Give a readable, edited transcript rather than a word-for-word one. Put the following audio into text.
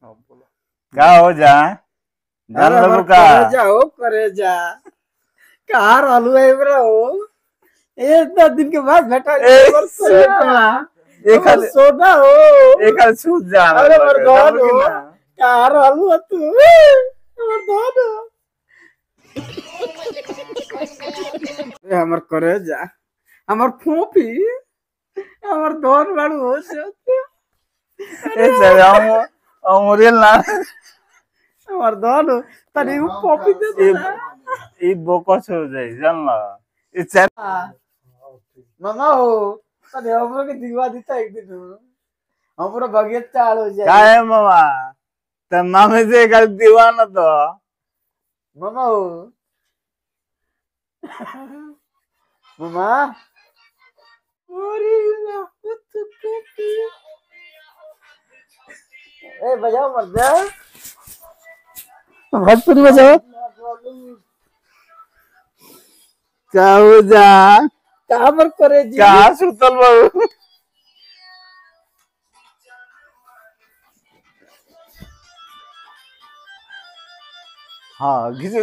क्या हो जा जान लगो का करे जा कार आलू है ब्रो ये इतना दिन के बाद बैठा एक सोना हो एक छूट जा अरे मर्दान हो कार आलू है तू मर्दान हो हमर करे जा हमर फोपी हमर दोन बाड़ू हो जाते ए सर हम रियल ना हमर दोन तनी फोपी दे ई बोकस हो जाई जानला ई सर मामा हो तनी हमरो के दिवा देता एक दिन हमरो भगियत चाल हो जाए काय मामा त मामे से कल दीवाना तो मामा हो मामा अरे ए बजाओ मत जा भोजपुरी बजाओ क्या हो जा कहां पर करे जी क्या सुतल बाबू हाँ घिसे